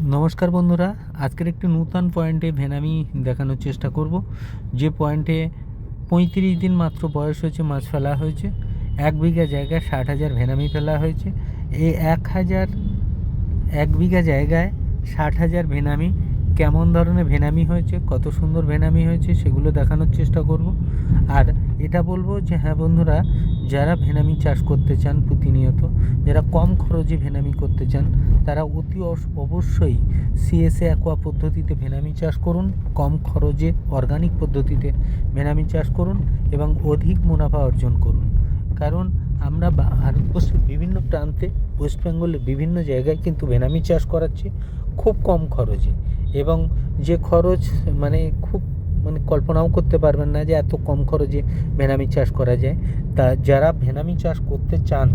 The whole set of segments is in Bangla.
নমস্কার বন্ধুরা, আজকের একটি নূতন পয়েন্টে ভেনামি দেখানোর চেষ্টা করব। যে পয়েন্টে 35 দিন মাত্র বয়স হয়েছে মাছ ফেলা হয়েছে, 1 বিঘা জায়গায় 60,000 ভেনামি ফেলা হয়েছে। এই 1 বিঘা জায়গায় 60,000 ভেনামি কেমন ধরনের ভেনামি হয়েছে, কত সুন্দর ভেনামি হয়েছে সেগুলো দেখানোর চেষ্টা করব। আর এটা বলবো যে হ্যাঁ বন্ধুরা, যারা ভেনামি চাষ করতে চান প্রতিনিয়ত, যারা কম খরচে ভেনামি করতে চান, তারা অতি অবশ্যই সিএসএ অ্যাকোয়া পদ্ধতিতে ভেনামি চাষ করুন। কম খরচে অর্গানিক পদ্ধতিতে ভেনামি চাষ করুন এবং অধিক মুনাফা অর্জন করুন। কারণ আমরা ভারতবর্ষের বিভিন্ন প্রান্তে, ওয়েস্ট বেঙ্গলের বিভিন্ন জায়গায় কিন্তু ভেনামি চাষ করাচ্ছি খুব কম খরচে, এবং যে খরচ খুব কল্পনাও করতে পারবেন না যে এত কম খরচে ভেনামি চাষ করা যায়। তা যারা ভেনামি চাষ করতে চান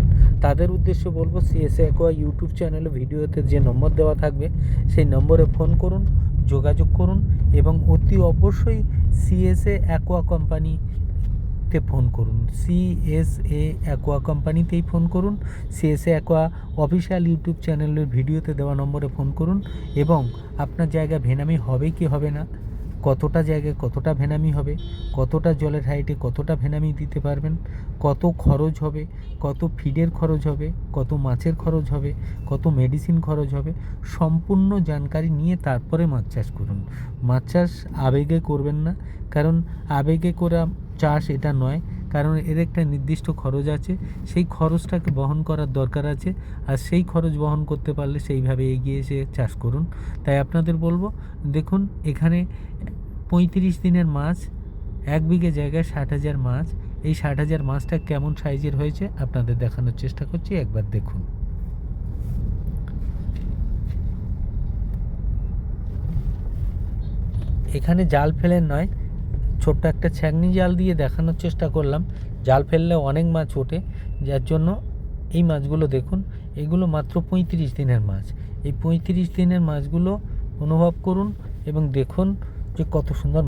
তাদের উদ্দেশ্যে বলবো, সিএসএ অ্যাকোয়া ইউটিউব চ্যানেলে ভিডিওতে যে নম্বর দেওয়া থাকবে সেই নম্বরে ফোন করুন, যোগাযোগ করুন এবং অতি অবশ্যই সিএসএ অ্যাকোয়া কোম্পানিতে ফোন করুন। সিএসএ অ্যাকোয়া কোম্পানিতেই ফোন করুন। সিএসএ অ্যাকোয়া অফিসিয়াল ইউটিউব চ্যানেলের ভিডিওতে দেওয়া নম্বরে ফোন করুন এবং আপনার জায়গায় ভেনামি হবে কি হবে না, কতটা জায়গায় কতটা ভেনামি হবে, কতটা জলের হাইটে কতটা ভেনামি দিতে পারবেন, কত খরচ হবে, কত ফিডের খরচ হবে, কত মাছের খরচ হবে, কত মেডিসিন খরচ হবে, সম্পূর্ণ জানকারি নিয়ে তারপরে মাছ চাষ করুন। মাছ চাষ আবেগে করবেন না, কারণ আবেগে করা চাষ এটা নয়। কারণ এর একটা নির্দিষ্ট খরচ আছে, সেই খরচটাকে বহন করার দরকার আছে, আর সেই খরচ বহন করতে পারলে সেইভাবে এগিয়ে এসে চাষ করুন। তাই আপনাদের বলবো, দেখুন এখানে 35 দিনের মাছ, 1 বিঘে জায়গায় 60,000 মাছ। এই 60,000 মাছটা কেমন সাইজের হয়েছে আপনাদের দেখানোর চেষ্টা করছি, একবার দেখুন। এখানে জাল ফেলে নয়, ছোট্ট একটা ছ্যাংনি জাল দিয়ে দেখানোর চেষ্টা করলাম। জাল ফেললে অনেক মাছ ওঠে, যার জন্য এই মাছগুলো দেখুন, এগুলো মাত্র 35 দিনের মাছ। এই 35 দিনের মাছগুলো অনুভব করুন এবং দেখুন যে কত সুন্দর